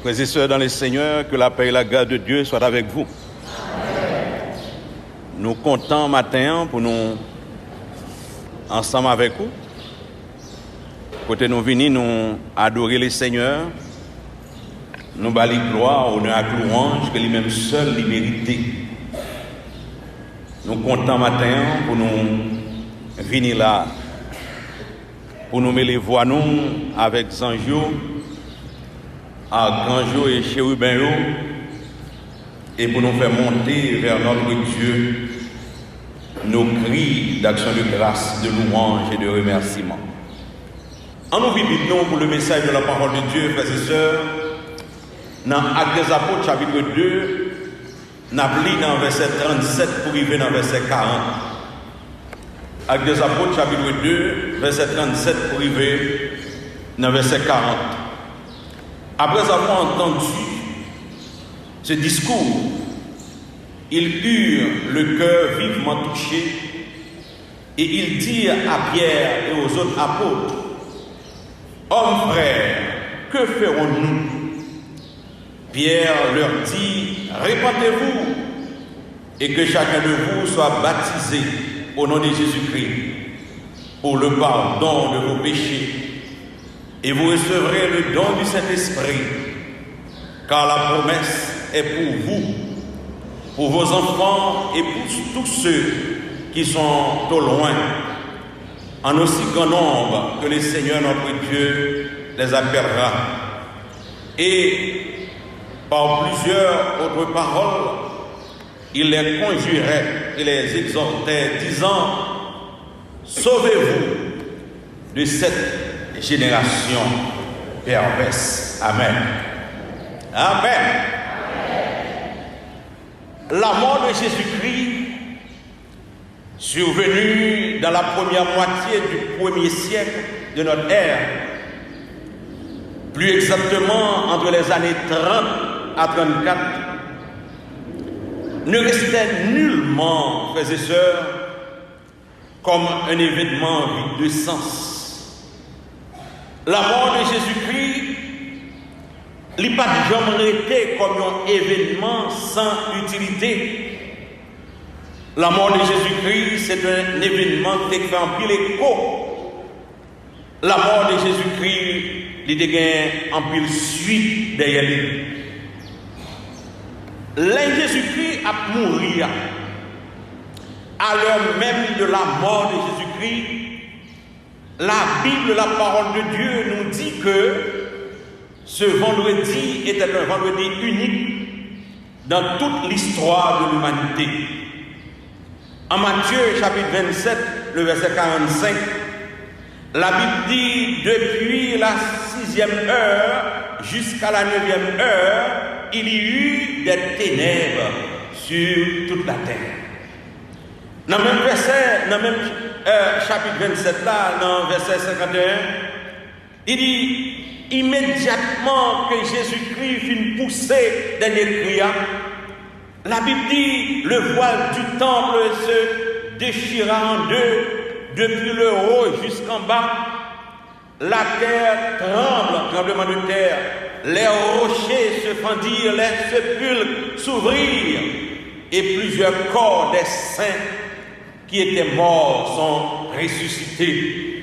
Frères et sœurs dans le Seigneur, que la paix et la grâce de Dieu soient avec vous. Amen. Nous comptons matin pour nous, ensemble avec vous, côté nous venir nous adorer le Seigneur, nous bâlir gloire, honneur à louange que lui-même seul lui mérite. Nous comptons matin pour nous venir là, pour nous mêler voix nous avec Zanjo, Archange et chérubin, et pour nous faire monter vers notre Dieu nos cris d'action de grâce, de louange et de remerciement. En nous vivons pour le message de la parole de Dieu, frères et sœurs, dans Actes des Apôtres, chapitre 2, nous avons dans verset 37 pour arriver dans verset 40. Actes des Apôtres, chapitre 2, verset 37 pour arriver dans verset 40. Après avoir entendu ce discours, ils eurent le cœur vivement touché et ils dirent à Pierre et aux autres apôtres: Hommes frères, que ferons-nous? Pierre leur dit: Répandez-vous et que chacun de vous soit baptisé au nom de Jésus-Christ pour le pardon de vos péchés. Et vous recevrez le don du Saint-Esprit, car la promesse est pour vous, pour vos enfants et pour tous ceux qui sont au loin, en aussi grand nombre que le Seigneur notre Dieu les appellera. Et par plusieurs autres paroles, il les conjurait et les exhortait, disant: Sauvez-vous de cette génération perverse. Amen. Amen. La mort de Jésus-Christ, survenue dans la première moitié du 1er siècle de notre ère, plus exactement entre les années 30 à 34, ne restait nullement, frères et sœurs, comme un événement vide de sens. La mort de Jésus-Christ n'a pas jamais été comme un événement sans utilité. La mort de Jésus-Christ, c'est un événement qui fait un pile écho. La mort de Jésus-Christ, il a un pile suite derrière lui. Là, Jésus-Christ a mouru. À l'heure même de la mort de Jésus-Christ, la Bible, la parole de Dieu nous dit que ce vendredi était un vendredi unique dans toute l'histoire de l'humanité. En Matthieu chapitre 27, le verset 45, la Bible dit: depuis la 6e heure jusqu'à la 9e heure, il y eut des ténèbres sur toute la terre. Dans le même verset, dans le même chapitre 27 là, dans verset 51, il dit: immédiatement que Jésus-Christ fit pousser dans les cris, la Bible dit: le voile du temple se déchira en deux, depuis le haut jusqu'en bas. La terre tremble, tremblement de terre. Les rochers se fendirent, les sépulcres s'ouvrirent, et plusieurs corps des saints qui étaient morts sont ressuscités.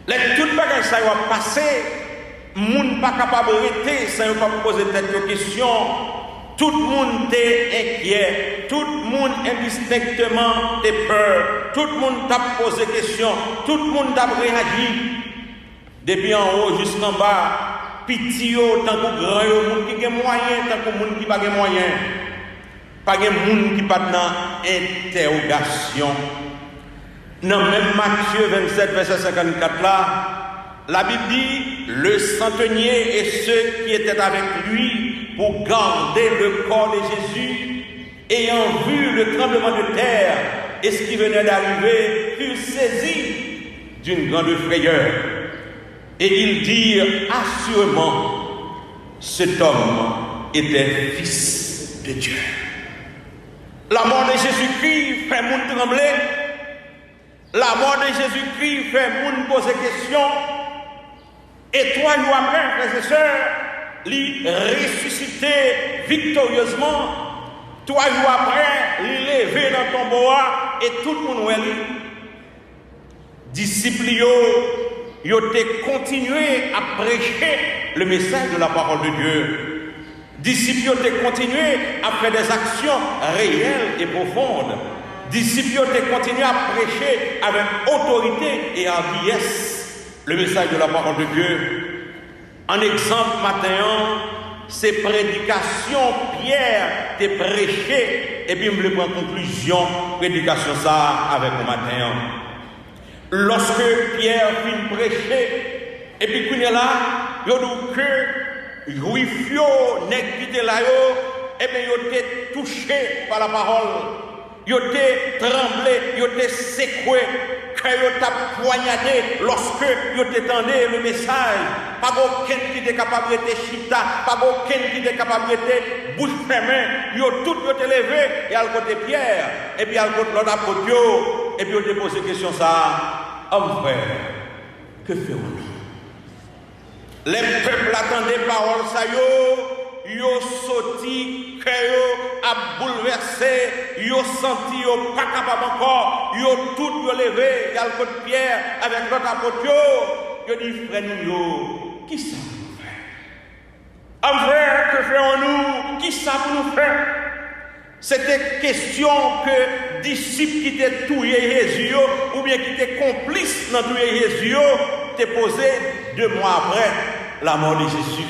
Les toutes bagages ça va passer, moun pas capable d'arrêter sans pas poser cette question. Tout le monde est inquiet, tout le monde indistinctement est peur, tout le monde t'a posé question, tout le monde t'a réagi. Depuis en haut jusqu'en bas, pitié tant que grand monde qui a moyen, tant que monde qui pas moyen. Pas de monde qui pas dans interrogation. Dans même Matthieu 27, verset 54 là, la Bible dit: le centenier et ceux qui étaient avec lui pour garder le corps de Jésus, ayant vu le tremblement de terre et ce qui venait d'arriver, furent saisis d'une grande frayeur. Et ils dirent: assurément, cet homme était fils de Dieu. La mort de Jésus-Christ fait moun trembler. La mort de Jésus-Christ fait moun poser question. Et 3 jours après, frères et sœurs, il ressuscité victorieusement. 3 jours après, il est levé dans ton bois et tout le monde est disciples ils ont continué à prêcher le message de la parole de Dieu. Disciples ont continué à faire des actions réelles et profondes. Disciples ont continué à prêcher avec autorité et hardiesse le message de la parole de Dieu. En exemple, maintenant, ces prédications, Pierre t'a prêché, et puis je me prends conclusion, prédication ça avec le matin. Lorsque Pierre finit prêcher, et puis qu'on est là, il a dit que juifs, nèg qui étaient là, et bien ils ont été touchés par la parole. Ils ont été tremblés, ils ont été secoués, quand ils ont poignardé lorsque ils ont entendu le message. Pas aucun qui était capable de chita, pas aucun qui était capable de bouche fermée. Ils ont tous été levés et à côté Pierre, et puis à côté l'autre apôtre, et puis ils ont posé la question ça. Homme frère, que ferons-nous? Les peuples attendaient parole ça yo sorti, yo a bouleversé, yo senti, yo pas capable encore, yo tout levé, il y a le côté Pierre avec l'autre apôtre, yo dit frère nous, qui ça pour nous faire? Homme frère, que ferons-nous? Qui ça pour nous faire? C'était question que disciples qui étaient tués Jésus, ou bien qui étaient complices dans tuer Jésus, t'es posé 2 mois après la mort de Jésus.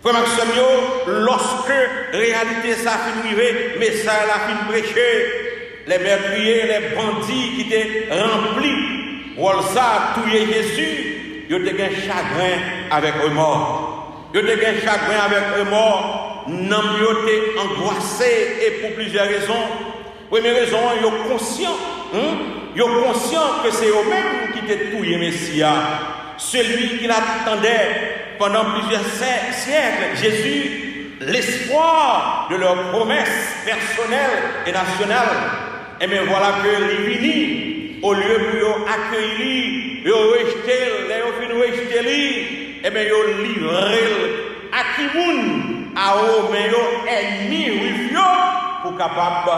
Frère Maxime, lorsque réalité ça a fini arriver, mais ça a fini prêcher, les meurtriers, les bandits qui étaient remplis, ou ça tuer Jésus, ils ont eu un chagrin avec eux morts. Ils ont eu un chagrin avec eux morts. Non, ils ont été angoissés et pour plusieurs raisons. Première raison, ils sont conscients. Ils sont conscients que c'est eux-mêmes qui étaient tués Messia. Celui qui l'attendait pendant plusieurs siècles, Jésus, l'espoir de leurs promesses personnelles et nationales. Et bien voilà que les unis, au lieu de accueillir, de rejeter, et bien ils livré à Kimoun, à eux, mais ennemis, pour capable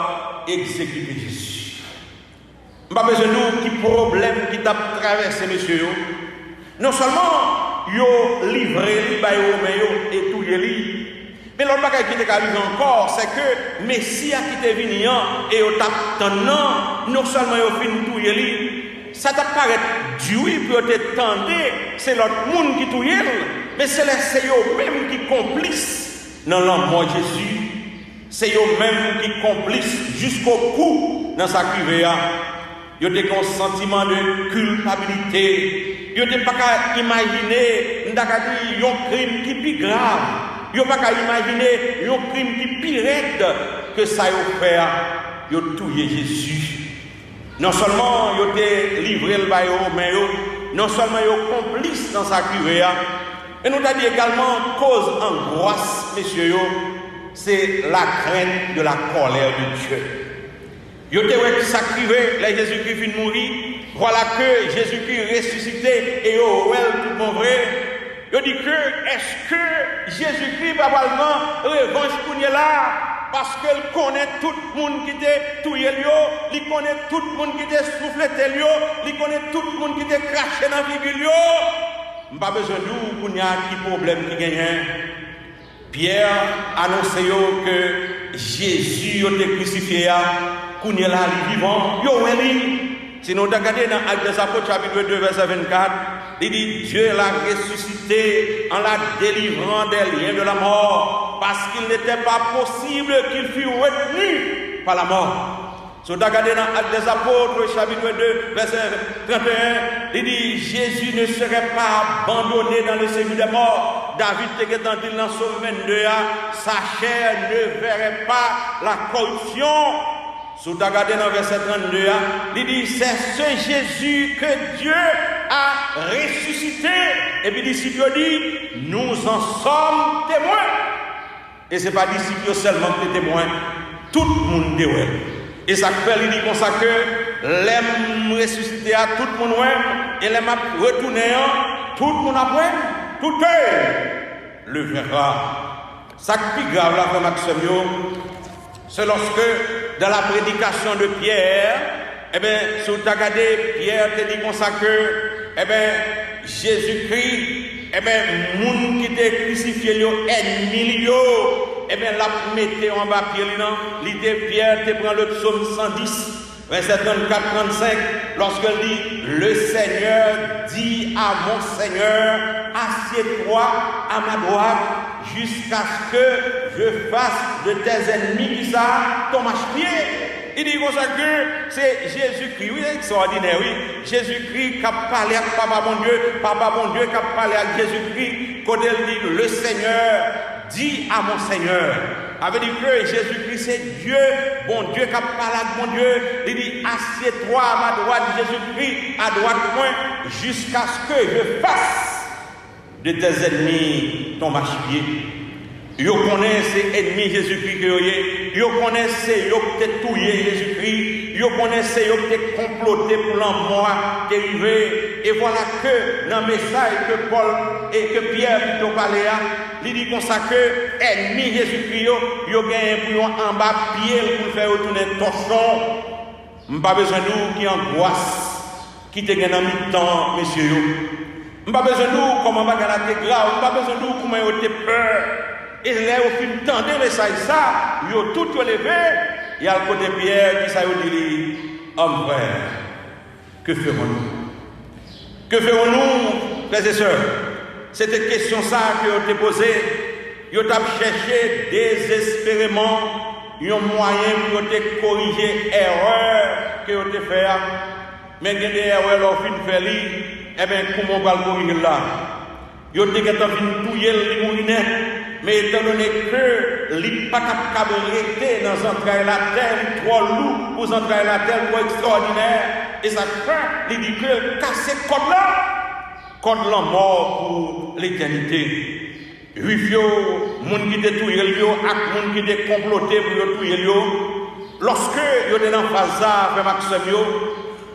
d'exécuter Jésus. Je n'ai pas besoin de nous qui problème qui t'a traversé, messieurs. Non seulement ils ont livré les et tout les mais l'autre bagage qui est arrivé encore, c'est que Messie qui est venu et ils t'attendant, non seulement ils ont fini tout les ça t'apparaît Dieu pour t'attendre, c'est l'autre monde qui tout mais c'est eux-mêmes qui complices dans l'amour de Jésus. C'est eux-mêmes qui complices jusqu'au cou dans sa cuvée. Ils ont un sentiment de culpabilité. Ils n'ont pas qu'à imaginer un crime qui est plus grave. Ils n'ont pas qu'à imaginer un crime qui est plus raide que ça a fait. Ils ont tué Jésus. Non seulement ils ont livré le bail, mais non seulement ils ont complices dans sa cuvée. Et nous avons dit également cause angoisse, messieurs, c'est la crainte de la colère de Dieu. Ils ont sacrifié, les Jésus-Christ vient de mourir. Voilà que Jésus-Christ ressuscité et tout bon vrai. Ils ont dit que est-ce que Jésus-Christ va vraiment revanche pour nous là? Parce qu'il connaît tout le monde qui était tué, il connaît tout le monde qui était soufflé, il connaît tout le monde qui était craché dans la figure. Je n'ai pas besoin de nous pour qui problème qui gagne. Pierre annonçait que Jésus a été crucifié, qu'on est là, il est vivant. Sinon, regardez dans Actes des Apôtres, chapitre 2, verset 24, il dit Dieu l'a ressuscité en la délivrant des liens de la mort, parce qu'il n'était pas possible qu'il fût retenu par la mort. Si vous regardez dans Actes des Apôtres, chapitre 2, verset 31, il dit Jésus ne serait pas abandonné dans le séjour des morts. David était dans le Psaume 22, sa chair ne verrait pas la corruption. Si vous regardez dans le verset 32, il dit c'est ce Jésus que Dieu a ressuscité. Et puis les disciples disent nous en sommes témoins. Et ce n'est pas les disciples seulement qui sont témoins, tout le monde est témoin. Et ça fait, il dit comme ça que l'aime ressuscité à tout le monde, et l'aime retourné, tout le monde après, tout est. le verra. Ça qui est plus grave là, frère Maxime, c'est lorsque dans la prédication de Pierre, eh bien, si vous regardez, Pierre te dit comme ça que, eh bien, Jésus-Christ, eh bien, moun qui était crucifié, ennemi, eh bien, la mettez en bas pied, l'idée Pierre te prend le psaume 110. Verset 34-35, lorsqu'elle dit, le Seigneur dit à mon Seigneur, assieds-toi à ma droite jusqu'à ce que je fasse de tes ennemis ça ton marche-pied. Il dit comme ça que c'est Jésus-Christ, oui, extraordinaire, oui. Jésus-Christ qui a parlé à Papa bon Dieu qui a parlé à Jésus-Christ, quand elle dit, le Seigneur dit à mon Seigneur. Avait dit que Jésus-Christ c'est Dieu, bon Dieu qui a parlé à mon Dieu. Il dit, assieds-toi à ma droite, Jésus-Christ, à droite point, jusqu'à ce que je fasse de tes ennemis ton marche-pied. Yo connaît ces ennemis Jésus-Christ que yo connaît ces yo peut tué Jésus-Christ, yo connaît ces yo peut comploté pour l'envoi dérivé. Et voilà que dans le message que Paul et que Pierre plutôt parlait à, il dit comme ça que ennemis Jésus-Christ yo gagne pour en bas pied pour faire retourner torchon. M'pas besoin nous qui angoisse qui te gagne en mi-temps messieurs yo. M'pas besoin nous comment bagarre te grave, m'pas besoin nous comment yo te peur. Et là, au film, tendez le message, ça, ils ont tout levé. Il y a le côté Pierre qui ça dit, homme frère, que ferons-nous? Que ferons-nous, frères et sœurs? C'était question ça que vous avez posée. Vous avez cherché désespérément un moyen pour corriger l'erreur que vous avez fait. Mais il y a des erreurs qui ont fait, eh bien, comment on va le corriger là? Vous avez dit que vous avez touillé le moulinet. Mais étant donné que l'île pas capable de rester dans entrailles la terre, trop lourd pour entrailles la terre, trop extraordinaire, et ça fait, il dit que casser code là mort pour l'éternité. Juifio, moun qui te touye yo, ak moun qui te comploté pour yo touye yo, lorsque yo te dans phase avec Maxime yo,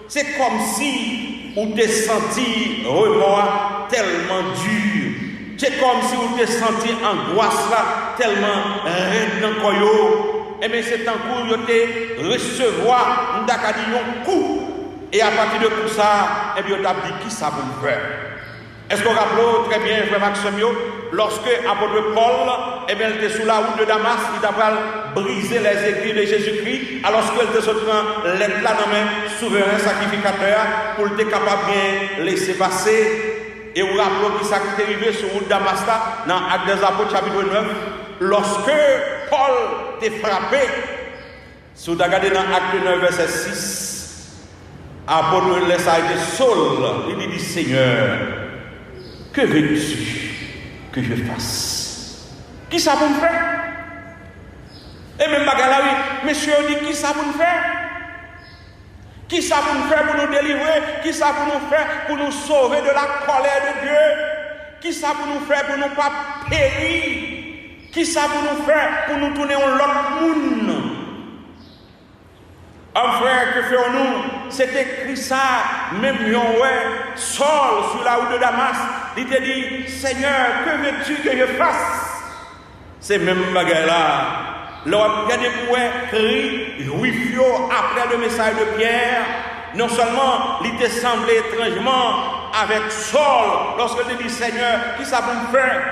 c'est comme si on te senti remords tellement dur. C'est comme si vous avez senti angoisse là, tellement raide dans le corps. Et bien c'est un coup, vous avez recevoir un coup. Et à partir de tout ça, et bien vous avez dit qui ça vous faire. Est-ce qu'on rappelle très bien, frère Maxime, lorsque l'apôtre Paul, eh bien, il était sous la route de Damas, il a brisé les écrits de Jésus-Christ, alors qu'il était sorti l'être là dans le souverain sacrificateur, pour être capable de laisser passer. Et vous rappelez qui s'est arrivé sur route Damas dans Actes des Apôtres chapitre 9, lorsque Paul était frappé, si vous regardez dans Acte 9 verset 6, Apôtre laisse arrêter Saul, il dit Seigneur, que veux-tu que je fasse? Qui ça pour me faire? Et même Magalari, monsieur dit qui ça pour me faire? Qui ça pour nous faire pour nous délivrer? Qui ça pour nous faire pour nous sauver de la colère de Dieu? Qui ça pour nous faire pour nous pas périr? Qui ça pour nous faire pour nous tourner en l'autre monde? Un frère, que faisons-nous? C'est écrit ça, même yon ouais, Saul sur la route de Damas, il te dit, Seigneur, que veux-tu que je fasse? C'est même bagarre là. L'homme a des cris, juifio après le message de Pierre, non seulement il te semblé étrangement avec Saul, lorsqu'il dit Seigneur, qui ça peut me faire?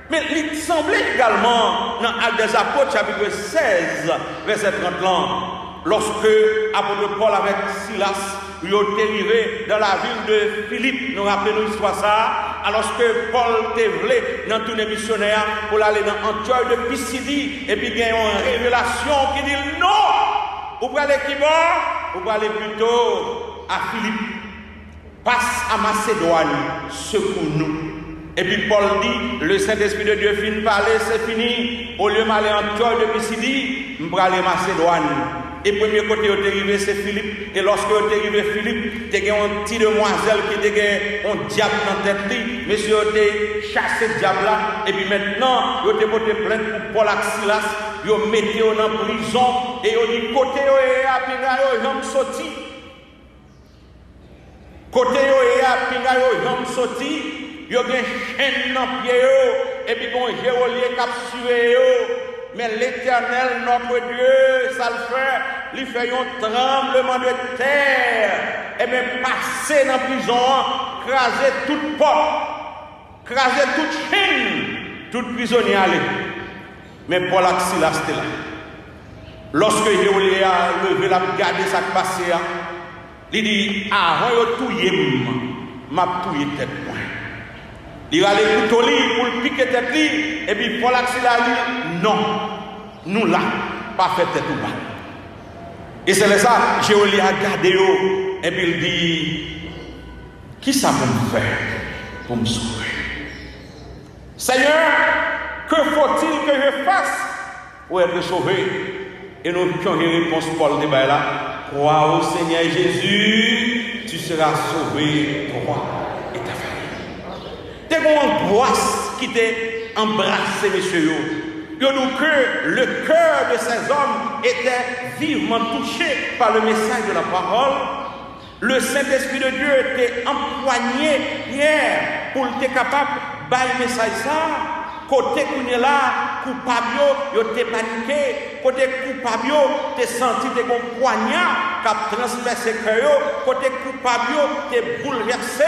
Mais il semblait également dans Actes des Apôtres, chapitre 16, verset 30, lorsque l'apôtre Paul avec Silas, il est arrivé dans la ville de Philippe, nous rappelons l'histoire ça, alors que Paul était venu dans tous les missionnaires pour aller dans Antioche de Pisidie, et puis il y a une révélation qui dit non, vous pouvez aller qui va, vous pouvez aller plutôt à Philippe, passe à Macédoine, secours-nous. Et puis Paul dit, le Saint-Esprit de Dieu finit de parler, c'est fini, au lieu d'aller en Antioche de Pisidie, je vais aller à Macédoine. Et premier côté où est arrivé, c'est Philippe. Et lorsque est arrivé Philippe, il y a une petite demoiselle qui a un diable dans la tête. Monsieur a chassé ce diable-là. Et puis maintenant, il a porté plainte pour Paul et Silas. Il a mis en prison. Et il a dit, côté où il a sorti. Côté où il a sorti. Il y a une chaîne dans le pied. et puis qu'on géolier cap sué. Mais l'Éternel, notre Dieu, ça le fait, il fait un tremblement de terre, et bien passer dans la prison, craser toute porte, craser toute chaîne, tout prisonnier aller. Mais Paul a Silas était là. Lorsque Jéolé a levé la garde ça qui passait, il dit, avant de touiller, m'a touillé tête moi. Il a les couteaux pour le piquer tête li, et puis Paul a dit, non, nous là, pas fait tête ou pas. Et c'est ça, Jéolé a gardé, et puis il dit, qui ça peut me faire pour me sauver? Seigneur, que faut-il que je fasse pour être sauvé? Et nous avons une réponse Paul de là. Crois au Seigneur Jésus, tu seras sauvé, toi et ta famille. T'es comme une angoisse qui t'a embrassé, messieurs. Nous que le cœur de ces hommes était vivement touché par le message de la parole. Le Saint-Esprit de Dieu était empoigné hier pour être capable de bailler le message ça. Côté qu'on est là, coupable, yo t'es paniqué. Côté coupable, t'es senti des bons poignards qui ont transpercé le cœur. Côté coupable, t'es bouleversé.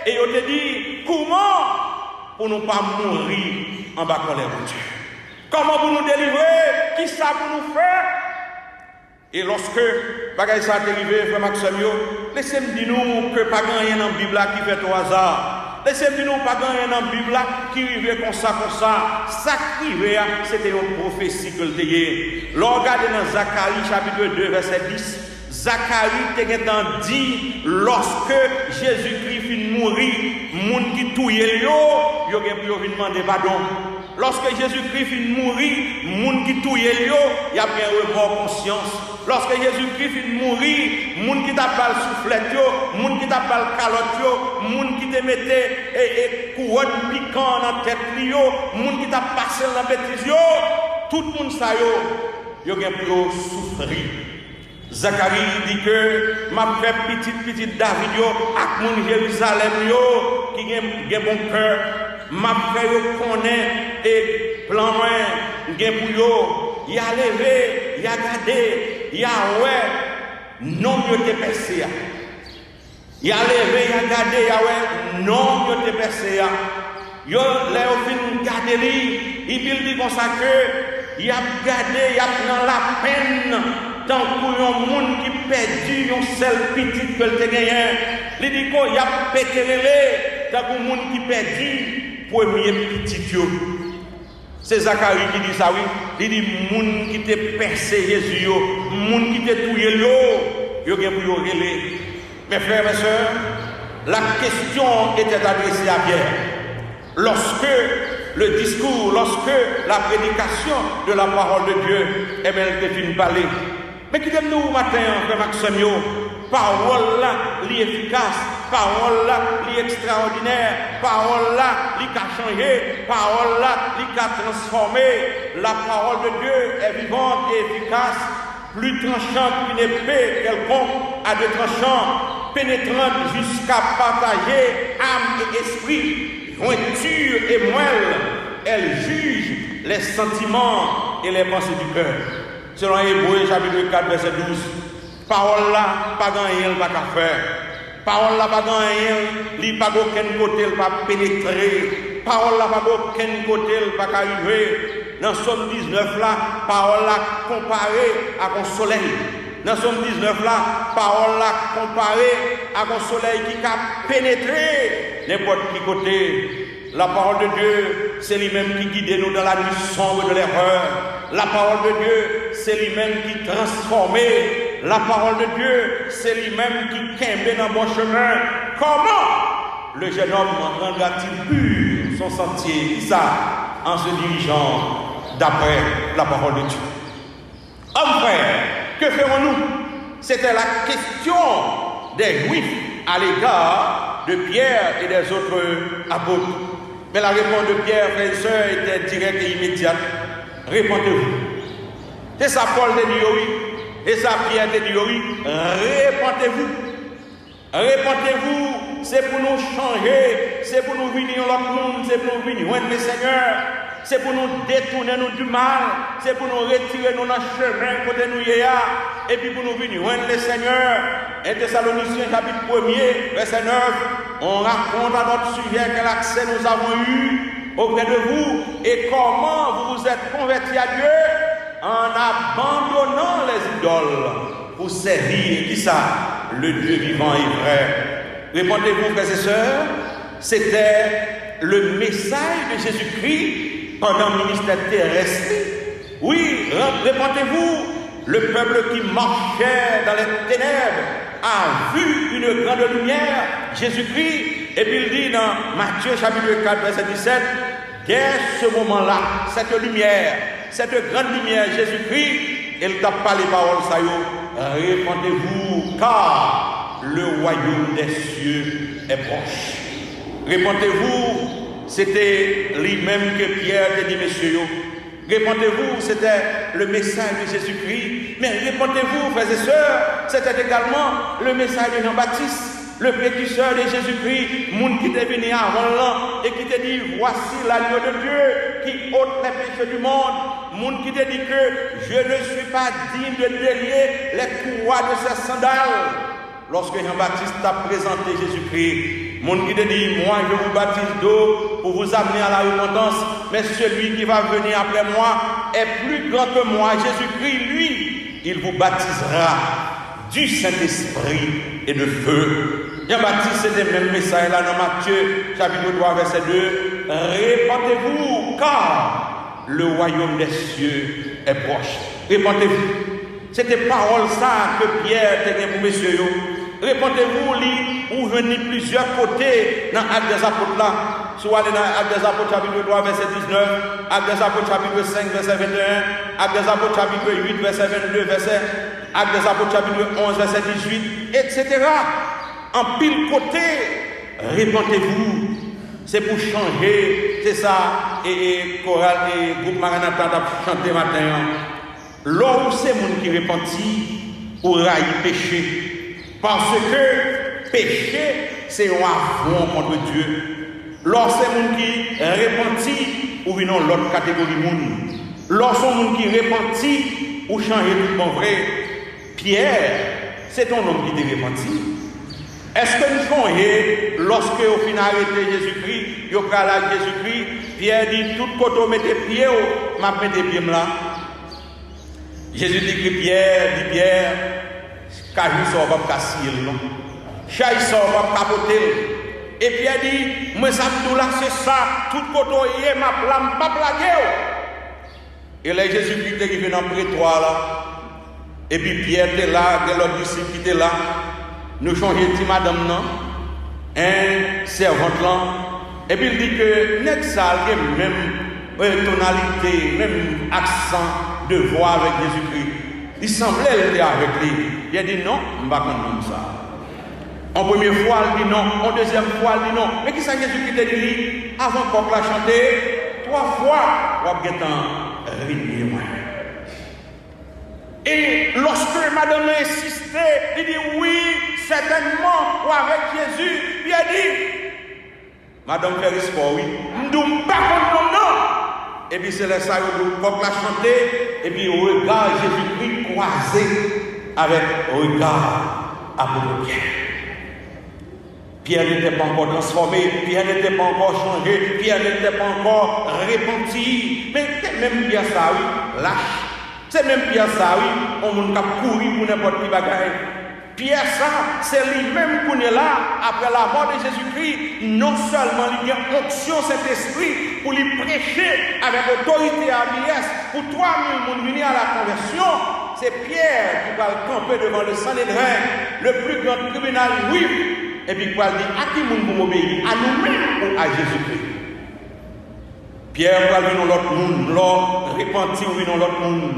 Et yo te dit, comment pour ne pas mourir en bas de colère de Dieu? Comment pour nous délivrer? Qui ça pour nous faire? Et lorsque bagay ça est arrivé, frère Maxime, laissez-moi dire nous que pas rien dans la Bible qui fait au hasard. Laissez-moi dire nous pas rien dans la Bible qui arrivait comme ça. Ça qui arrivait, c'était une prophétie que le dégué. Regardez dans Zacharie chapitre 2, verset 10. Zacharie t'a dit, lorsque Jésus-Christ finit de mourir, les gens qui touillent, ils ont demandé pardon. Lorsque Jésus-Christ finit de mourir, les gens qui touillent, il y a bien remords conscience. Lorsque Jésus-Christ finit de mourir, les gens qui t'appellent soufflette, les gens qui t'appellent calotte, les gens qui te mettent couronne piquant dans la tête, les gens qui t'appellent passé dans la bêtise, tout le monde ça, ils ont souffrir. Zacharie dit que m'a fait petit David avec mon Jérusalem qui a bon cœur, m'a fait connaître et plan gen pour yo, il a levé, il a gardé, il a ouais, non yo te percé. Il a levé, il a gardé, il a ouais, non yo te percé. Yo les fin garder lui, il dit comme ça que il a gardé, il a pris la peine. Tant que un monde qui perdu un seul petit que le gagné, il dit qu'il y a pété tant que un monde qui perdu premier petit yo. C'est Zacharie qui dit ça oui. Il dit monde qui t'a percé Jésus yo, monde qui t'a tué yo gen pour yo relé. Mes frères et sœurs, la question était adressée à Pierre. Lorsque le discours, lorsque la prédication de la parole de Dieu, eh bien, elle était finie de parler. Mais qui nous matin, frère Maxime, parole là, efficace, parole là, extraordinaire, parole là, qui a changé, parole là, qui a transformé. La parole de Dieu est vivante et efficace, plus tranchante qu'une épée quelconque à deux tranchants, pénétrante jusqu'à partager âme et esprit, jointure et moelle. Elle juge les sentiments et les pensées du cœur. Selon Hébreux chapitre 4 verset 12, parole là, pas rien, pas qu'à faire. Parole là, pas rien, li pas aucun côté, pas pénétrer. Parole là, pas aucun côté, pas arriver. Dans Somme 19 là, parole là, comparée à un soleil. Dans Somme 19 là, parole là, comparée à un soleil qui a pénétré n'importe qui côté. La parole de Dieu, c'est lui-même qui guide nous dans la nuit sombre de l'erreur. La parole de Dieu, c'est lui-même qui transforme. La parole de Dieu, c'est lui-même qui cambe dans le bon chemin. Comment le jeune homme rendra-t-il pur son sentier, ça, en se dirigeant d'après la parole de Dieu? Hommes frères, que ferons-nous? C'était la question des Juifs à l'égard de Pierre et des autres apôtres. Mais la réponse de Pierre, frères et sœurs, était directe et immédiate. Répondez-vous. C'est ça Paul te dit oui. Et ça Pierre te dit oui. Répondez-vous. Répondez-vous c'est pour nous changer, c'est pour nous venir l'autre monde, c'est pour nous venir joindre le Seigneur, c'est pour nous détourner nous du mal, c'est pour nous retirer nous dans le chemin côté nous et puis pour nous venir joindre le Seigneur. Et Thessaloniciens chapitre 1er, verset 9, on raconte à notre sujet quel accès nous avons eu auprès de vous et comment vous vous êtes convertis à Dieu en abandonnant les idoles pour servir, qui ça? Le Dieu vivant et vrai. Répondez-vous, frères et sœurs, c'était le message de Jésus-Christ pendant le ministère terrestre. Oui, répondez-vous, le peuple qui marchait dans les ténèbres a vu une grande lumière, Jésus-Christ, et puis il dit dans Matthieu chapitre 4, verset 17, dès ce moment-là, cette lumière, cette grande lumière, Jésus-Christ, il t'a pas les paroles, ça y est, répondez-vous, car le royaume des cieux est proche. Répondez-vous, c'était lui-même que Pierre a dit, messieurs, répondez-vous, c'était le message de Jésus-Christ. Mais répondez-vous, frères et sœurs, c'était également le message de Jean-Baptiste, le précurseur de Jésus-Christ, monde qui était venu avant l'an et qui t'a dit, voici l'agneau de Dieu qui ôte les péchés du monde. Monde qui t'a dit que je ne suis pas digne de délier les courroies de ses sandales. Lorsque Jean-Baptiste a présenté Jésus-Christ, monde qui t'a dit, moi je vous baptise d'eau pour vous amener à la repentance, mais celui qui va venir après moi est plus grand que moi. Jésus-Christ, lui, il vous baptisera du Saint-Esprit et de feu. Jean-Baptiste, c'était le même message là dans Matthieu, chapitre 3, verset 2. Répentez-vous, car le royaume des cieux est proche. Répentez-vous. C'était parole ça que Pierre tenait pour messieurs. Répentez-vous, où venez plusieurs côtés dans Actes des Apôtres là. Soit allez dans Actes des Apôtres chapitre 3, verset 19, Actes des Apôtres chapitre 5, verset 21, Actes des Apôtres chapitre 8, verset 22, verset, Actes des Apôtres chapitre 11, verset 18, etc. En pile côté, répentez-vous. C'est pour changer, c'est ça, et chorale et groupe Maranatha a chanté matin. L'homme, c'est le monde qui repentit ou raille péché. Parce que péché, c'est un affront contre Dieu. Lorsque c'est le monde qui repentit ou venons l'autre catégorie de monde. Lorsque c'est le monde qui repentit ou changer tout le monde vrai. Pierre, c'est ton homme qui te repentit. Est-ce que nous changons lorsque au final arrêté Jésus-Christ, il y a Jésus-Christ, Pierre dit tout côté mettez pied, m'a mettez pied là. Jésus dit que Pierre, cajou sort pas casser non. Chai sort pas capoter. Et Pierre dit, moi ça me là c'est ça, tout côté m'a plan pas blaguer. Et là Jésus-Christ est arrivé dans le prétoire là. Et puis Pierre était là, des autres disciples qui étaient là. Nous changeons de madame, non? Un servante là. Et puis il dit que n'est ça même tonalité, même accent de voix avec Jésus-Christ. Il semblait être avec lui. Il a dit non, je ne vais pas comprendre ça. En première fois, il dit non. En deuxième fois, il dit non. Mais qui ça Jésus-Christ a dit? Avant qu'on l'a chanté, 3 fois, on va être réuni. Et lorsque madame a insisté, il dit oui, certainement, ou avec Jésus, il a dit, madame fait respect, oui, nous ne pas contre non. Et puis c'est là ça, qu'on l'a chanté, et puis on regarde Jésus-Christ croisé avec le regard à Pierre. Pierre n'était pas encore transformé, Pierre n'était pas encore changé, Pierre n'était pas encore repenti. Mais même Pierre ça, oui, lâche. C'est même Pierre ça, oui, on a couru pour n'importe qui bagaille. Pierre ça, c'est lui-même qu'on est là, après la mort de Jésus-Christ, non seulement il y a onction cet esprit pour lui prêcher avec autorité à l'IS, pour 3000 personnes venir à la conversion, c'est Pierre qui va camper devant le Sanhédrin, le plus grand tribunal juif, et puis il va dire à qui nous obéir, à nous-mêmes ou à Jésus-Christ. Pierre va venir dans l'autre monde, l'or repenti ou venir dans l'autre monde.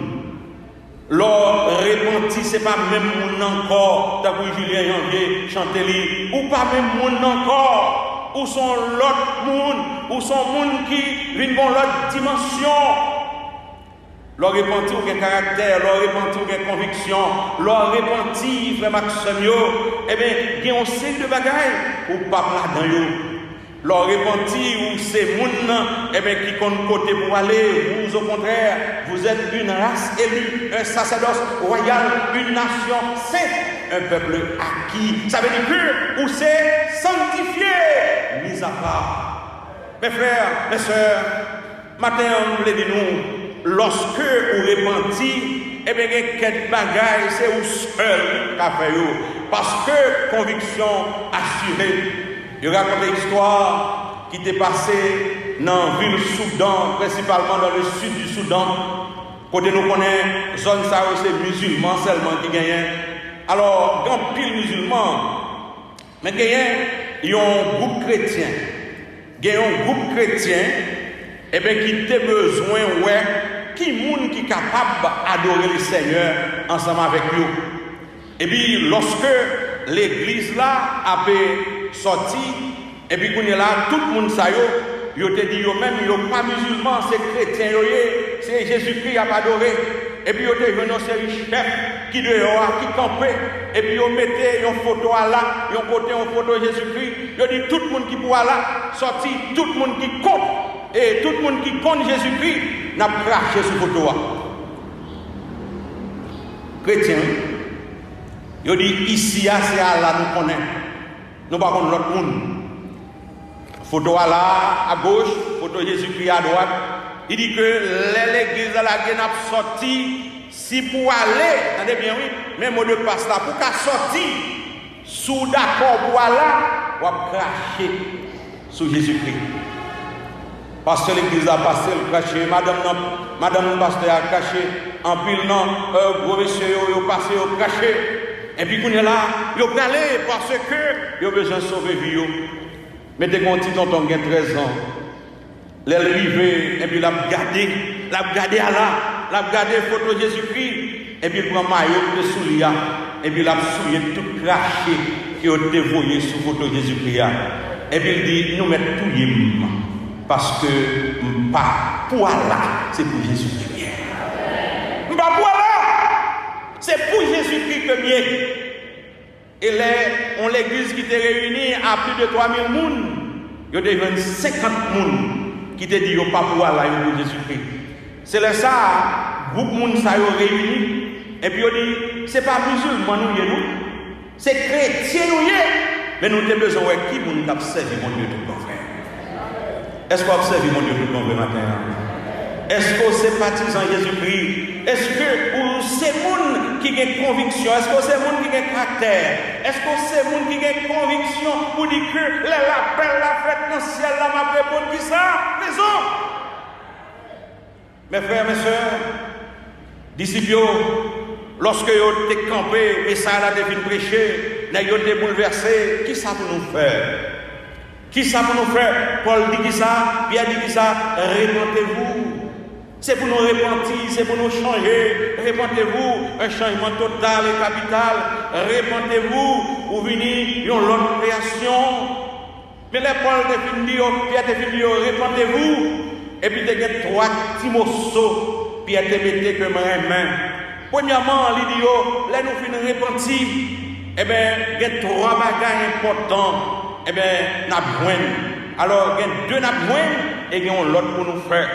L'or repenti, ce n'est pas même monde encore, t'as vu Julien Janvier chanter li, ou pas même monde encore, ou sont l'autre monde, ou sont monde qui viennent dans l'autre dimension. leur repenti ou un caractère, leur repenti ou une conviction, leur repenti, frère Maxime, eh bien, il y a une série de bagailles pour pas là-dedans. Leur repenti ou ces gens eh bien, qui comptent côté pour aller, vous au contraire, vous êtes une race élue, un sacerdoce royal, une nation sainte, un peuple acquis. Ça veut dire que vous c'est sanctifié, mis à part. Mes frères, mes sœurs, matin, on voulait dire nous, lorsque vous repentez, eh bien, quelques bagailles, c'est vous seul qui a fait. Parce que conviction assurée. Je raconte une histoire qui était passée dans la ville du Soudan, principalement dans le sud du Soudan. Côté nous connaissons, zone ça c'est musulmans seulement qui gagnent. Alors, grand pile musulmans, mais il y a un groupe chrétien. Il y a un groupe chrétien eh bien, qui a besoin, qui est capable d'adorer le Seigneur ensemble avec nous. Et puis, lorsque l'église là a sorti, et puis qu'on est là, tout le monde ça yo te dit yo même yo pas musulman, c'est chrétien yo c'est Jésus-Christ a adoré. Et puis yo te venu c'est chef qui dehors qui campait et puis yo mettait une photo à là, yon côté une photo Jésus-Christ, yo dit tout le monde qui pour là sorti, tout le monde qui compte et tout le monde qui compte Jésus-Christ n'a craché sur photo là. Chrétien yo dit ici c'est Allah nous connaît. Nous ne parlons pas de l'autre monde. Photo à là, à gauche, photo Jésus-Christ à droite. Il dit que l'église à la guerre n'a sorti, si pour aller, attendez bien, oui, même mot de passe là, pour qu'elle sorti, sous d'accord pour aller, on va cracher sur Jésus-Christ. Parce que l'église a passé le cracher, madame le pasteur a craché, en pile non, gros monsieur, il a passé au cracher. Et puis, qu'on est là, il a allé parce que il a besoin de sauver vie. Mettez mon petit tonton qui a 13 ans. L'arrivée, et puis il a regardé à là, il a regardé la photo de Jésus-Christ, et puis il prend maillot de soulier, et puis il a souillé tout craché qui a dévoyé sur la photo de Jésus-Christ. Et puis il dit, nous mettons tout yim, parce que pas pour Allah, c'est pour Jésus-Christ. Pas pour Allah! C'est pour Jésus-Christ que mieux. Et là, on l'église qui était réunie à plus de 3000 personnes. Il y a devenu 50 personnes qui te dit pas pour Allah, pour Jésus-Christ. C'est là ça, groupe de monde ça réuni. Et puis on dit, c'est pas musulman nous, c'est chrétien nous. Mais nous avons besoin de qui pour nous observer mon Dieu tout le frère. Est-ce qu'on observe mon Dieu tout le matin? Est-ce que c'est partisan Jésus-Christ? Est-ce que c'est monde qui a conviction? Est-ce que c'est monde qui a caractère? Est-ce que c'est monde qui a conviction pour dire que l'appel, la fête dans le ciel, là, m'a répondu qui ça? Raison. Mes frères, mes soeurs, disciples, lorsque vous êtes campés et ça a été prêché, vous êtes bouleversés, qui ça pour nous faire? Qui ça pour nous faire? Paul dit qui ça? Pierre dit qui ça? Répentez-vous. C'est pour nous repentir, c'est pour nous changer. Repentez-vous, un changement total et capital. Repentez-vous, vous venez une autre création. Mais les Paul définit, Pierre définit, repentez-vous. Et puis, il y a 3 petits morceaux, Pierre définit que main. Premièrement, il dit, là, nous finissons repentir. Eh bien, il y a 3 bagages importants. Eh bien, nous avons besoin. Alors, il y a 2 nous avons besoin et il y a l'autre pour nous faire.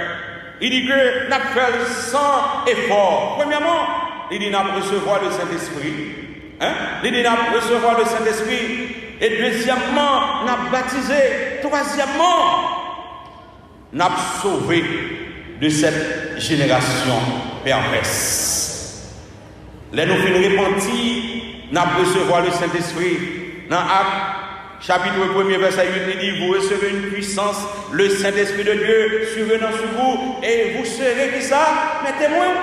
Il dit que nous faisons sans effort. Premièrement, il dit que nous recevoir le Saint-Esprit. Il dit que nous recevoir le Saint-Esprit. Et deuxièmement, nous baptisé. Troisièmement, nous sauvé de cette génération perverse. Là, nous finissons repentir, nous recevoir le Saint-Esprit. Dans Actes, chapitre 1er, verset 8, il dit, vous recevez une puissance, le Saint-Esprit de Dieu survenant sur vous, et vous serez qui ça? Mes témoins.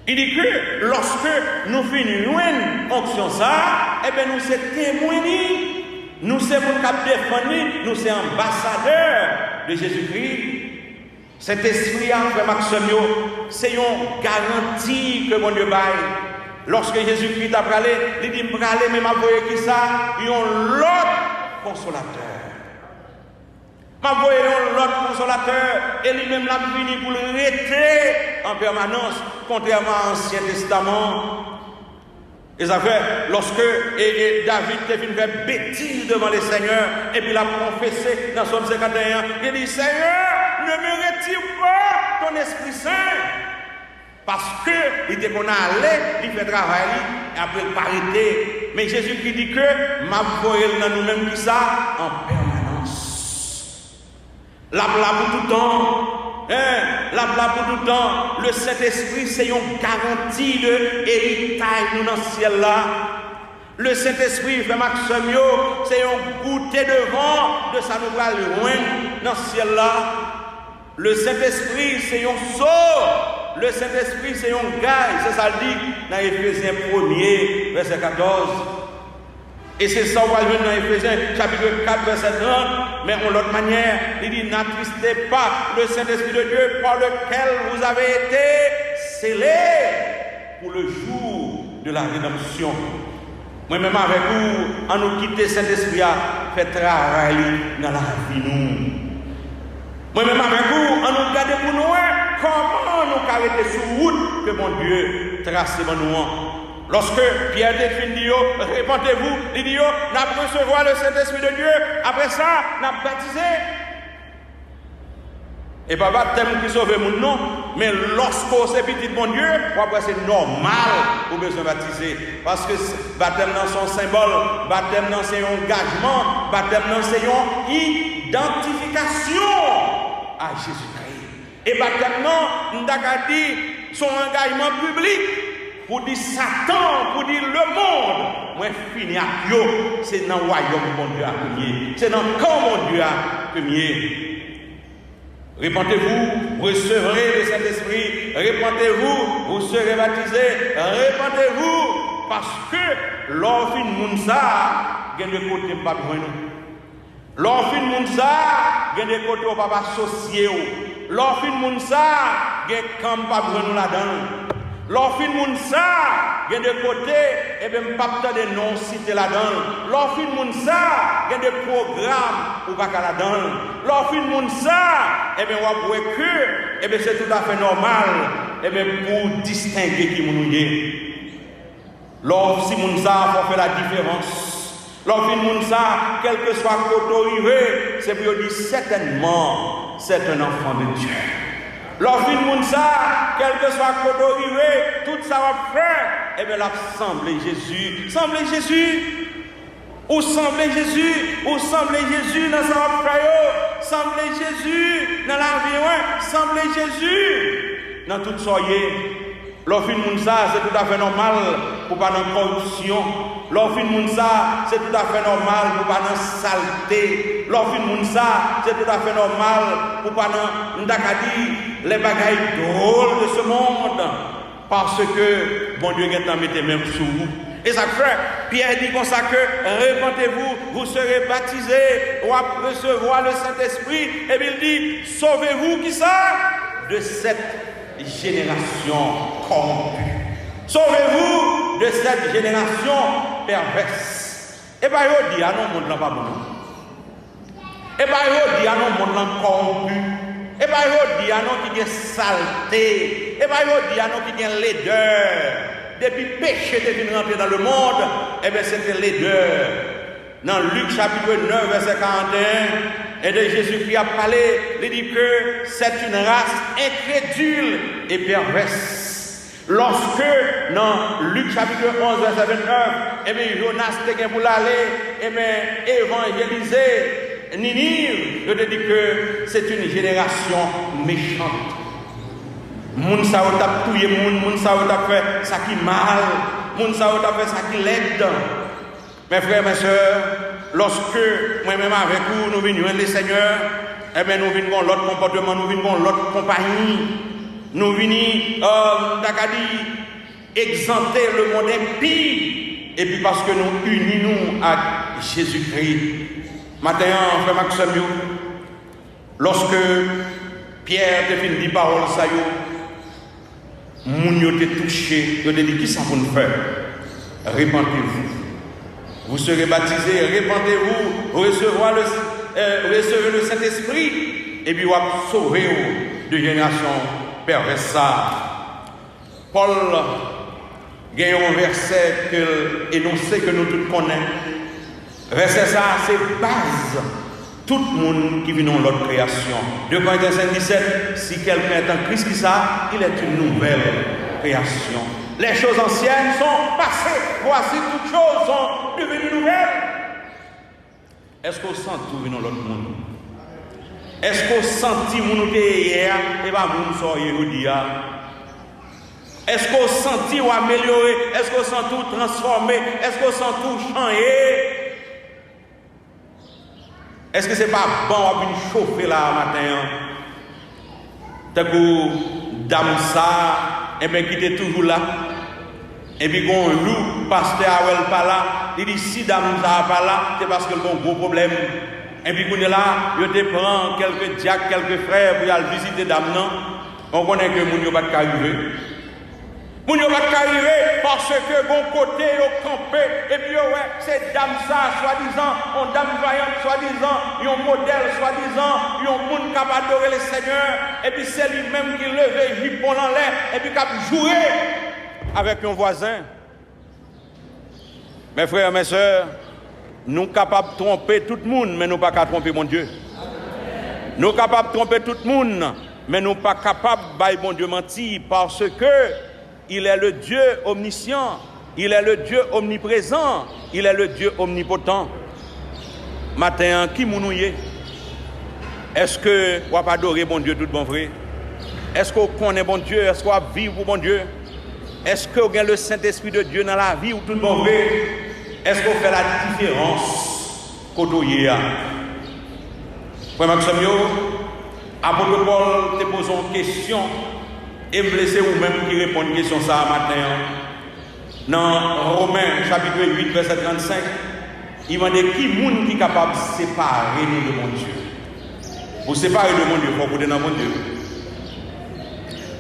Il dit que lorsque nous finissons une fonction ça, eh bien nous sommes témoins, nous sommes défendus, nous sommes ambassadeurs de Jésus-Christ. Cet esprit, frère Maxime, c'est une garantie que mon Dieu baille. Lorsque Jésus-Christ a parlé, il dit, mais m'a voyé qui ça? Il y a l'autre consolateur. m'a voyé l'autre consolateur, et lui-même l'a fini pour le rester en permanence, contrairement à l'Ancien Testament. Et ça fait, lorsque David était venu faire bêtise devant le Seigneur, et puis il a confessé dans Somme 51, il dit, Seigneur, ne me retire pas ton Esprit Saint. Parce que il était qu'on allait, il fait travail, et après il arrêter. Mais Jésus qui dit que, m'a voyé dans nous-mêmes qui ça, en permanence. La pour tout temps. La pour tout le temps, le Saint-Esprit, c'est une garantie de héritage nous dans le ciel là. Le Saint-Esprit, fait Maxime, c'est un goûter de vent de ça nous va loin dans le ciel là. Le Saint-Esprit, c'est un sceau. Le Saint-Esprit, c'est un gage. C'est ça le dit dans Éphésiens 1er, verset 14. Et c'est ça, on va le dans Éphésiens chapitre 4, verset 30. Mais en l'autre manière, il dit, n'attristez pas le Saint-Esprit de Dieu par lequel vous avez été scellés pour le jour de la rédemption. Moi-même avec vous, en nous quitter Saint-Esprit, fait travail dans la vie nous. Moi-même avec vous, en nous garder pour nous, comment nous arrêter sur route que mon Dieu trace pour nous. Lorsque Pierre définit dit, répentez-vous, il dit, n'a recevoir le Saint-Esprit de Dieu, après ça, n'a baptisé. Et pas baptême qui sauve mon nom, mais lorsqu'on c'est petit de mon Dieu, après c'est normal pour besoin baptiser. Parce que baptême dans son symbole, baptême dans c'est un engagement, baptême dans c'est une identification à Jésus-Christ. Et baptême non, nous avons dit son engagement public. Pour dire Satan, pour dire le monde, moi fini à Dieu, c'est dans le royaume mon Dieu à premier. C'est dans le camp mon Dieu à premier. Répentez-vous, vous recevrez le Saint-Esprit. Répentez-vous, vous serez baptisés. Répentez-vous, parce que l'orphin Mounsa, il y a des côtés pas besoin nous. L'orphin Mounsa, il y a des côtés pas associés. L'orphin Mounsa, il y a des camps pas besoin nous là-dedans. Lorsqu'il moun ça, il y a des côtés, et bien pas de non cité là-dedans. Lorsqu'il moun ça, il y a des programmes ou pas là-dedans. Lorsqu'il moun ça, et bien on voit que, et bien c'est tout à fait normal, et bien pour distinguer qui moun est. Lorsqu'il moun ça, faut faire la différence. Lorsqu'il moun ça, quel que soit côté arrivé, c'est pour dire certainement, c'est un enfant de Dieu. Lorsqu'il moun ça, quel que soit côté arrivé, tout ça va faire, et bien là, semblez Jésus. Semblez Jésus. Ou semblez Jésus. Ou semblez Jésus dans sa frère. Semblez Jésus dans la vie. Semblez Jésus dans toute soyez. Lorsqu'il moun ça, c'est tout à fait normal pour pas dans corruption. Lorsqu'il moun ça, c'est tout à fait normal pour pas dans saleté. Lorsqu'il moun ça, c'est tout à fait normal pour pas dans ndakadi les bagailles drôles de ce monde. Parce que bon Dieu est en mettre même sous vous. Et ça fait, Pierre dit comme ça que répentez-vous, vous serez baptisés, ou à recevoir le Saint-Esprit. Et puis il dit, sauvez-vous qui ça? De cette génération corrompue. Sauvez-vous de cette génération perverse. Et bien, il dit, ah non, monde là pas bon. Et bien, il dit, ah non, monde là corrompu. Et bien, il dit, ah non, qui est saleté. Et bien, il dit, ah non, qui est laideur. Depuis péché devient rentré dans le monde, et bien, c'était laideur. Dans Luc chapitre 9, verset 41, et de Jésus-Christ a parlé, il dit que c'est une race incrédule et perverse. Lorsque, dans Luc chapitre 11, verset 29, et bien Jonas était pour l'aller, et bien évangéliser Ninive, je te dis que c'est une génération méchante. Moun sa ou t'a touye moun sa ou t'a fait ça qui mal, moun sa ou t'a fait ça qui l'aide. Mes frères, mes soeurs, lorsque moi-même avec vous, nous venons les Seigneurs, eh bien nous venons l'autre comportement, nous venons l'autre compagnie, nous venons, exempter le monde impie, et puis parce que nous unissons à Jésus-Christ. Matin, frère Maxime, lorsque Pierre te finit de parole, ça y est, moun yo te touché, yo te dit, qui ça pour nous faire? Répentez-vous. Vous serez baptisés, répentez-vous, recevoir recevez le Saint-Esprit, et puis vous sauver de génération perverse. Paul il y a un verset que énoncé que nous tous connaissons. Verset ça, c'est base. Tout le monde qui vit dans l'autre création. 2 Corinthiens 5:17, si quelqu'un est en Christ qui ça, il est une nouvelle création. Les choses anciennes sont passées. Voici toutes choses sont devenues nouvelles. Est-ce qu'on sent tout dans l'autre monde? Est-ce qu'on sent que nous hier et pas nous sommes aujourd'hui? Est-ce qu'on sent ou amélioré? Est-ce qu'on sent tout transformé? Est-ce qu'on sent tout changé? Est-ce que c'est pas bon à venir chauffer là matin? Tant que dame ça, et bien qui était toujours là. Et puis quand on loue, pasteur Awel pas là, il dit si dame ça pas là, c'est parce qu'il y a un gros problème. Et puis quand on est là, il te prend quelques diacres, quelques frères pour aller visiter dame non. On connaît que mon n'a pas de arriver. Moun yo pas arriver parce que bon côté yo campé et puis ouais c'est dame ça soi-disant on dame voyante soi-disant un modèle soi-disant un monde capable d'adorer le Seigneur et puis c'est lui-même qui lève jupon en l'air et puis cap jouer avec un voisin. Mes frères mes sœurs, nous capables de tromper tout le monde mais nous pas capable de tromper mon Dieu. Nous capables de tromper tout le monde mais nous pas capables de bailler mon Dieu mentir parce que il est le Dieu omniscient, il est le Dieu omniprésent, il est le Dieu omnipotent. Matin, qui mounouye? Est-ce que vous avez adoré bon Dieu tout bon vrai? Est-ce que vous connaissez bon Dieu? Est-ce que vous vivez pour bon Dieu? Est-ce que vous avez le Saint-Esprit de Dieu dans la vie ou tout bon vrai? Est-ce que vous faites la différence côté Frère Maxime, apôtre Paul te pose une question. Et vous laissez vous-même qui répondre à une question ça matin. Dans Romains chapitre 8, verset 35, il m'a dit qui monde qui est capable de séparer nous de mon Dieu. Pour séparer de mon Dieu, il faut goûter dans mon Dieu.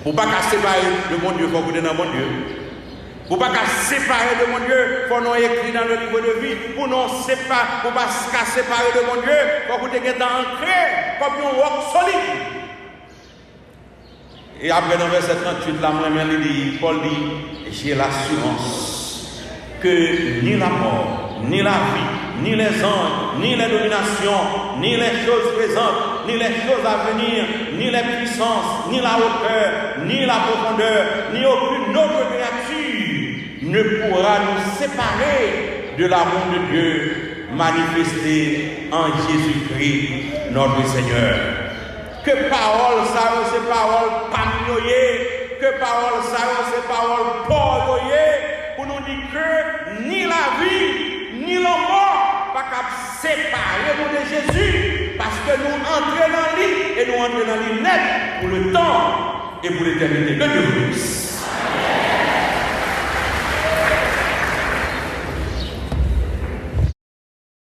Pour pas séparer de mon Dieu, il faut goûter dans mon Dieu. Pour pas séparer de mon Dieu, il faut nous écrire dans le livre de vie. Pour pas séparer de mon Dieu, il faut goûter dans ancré comme un roc solide. Et après, dans verset 38, Paul dit, j'ai l'assurance que ni la mort, ni la vie, ni les anges, ni les dominations, ni les choses présentes, ni les choses à venir, ni les puissances, ni la hauteur, ni la profondeur, ni aucune autre créature ne pourra nous séparer de l'amour de Dieu manifesté en Jésus-Christ, notre Seigneur. Que parole ça, c'est parole pamioye, que parole ça, c'est parole poroye, pour nous dire que ni la vie, ni la mort, pas qu'à séparer nous de Jésus, parce que nous entrons dans lui, et nous entrons dans lui net pour le temps et pour l'éternité. Que Dieu vous bénisse.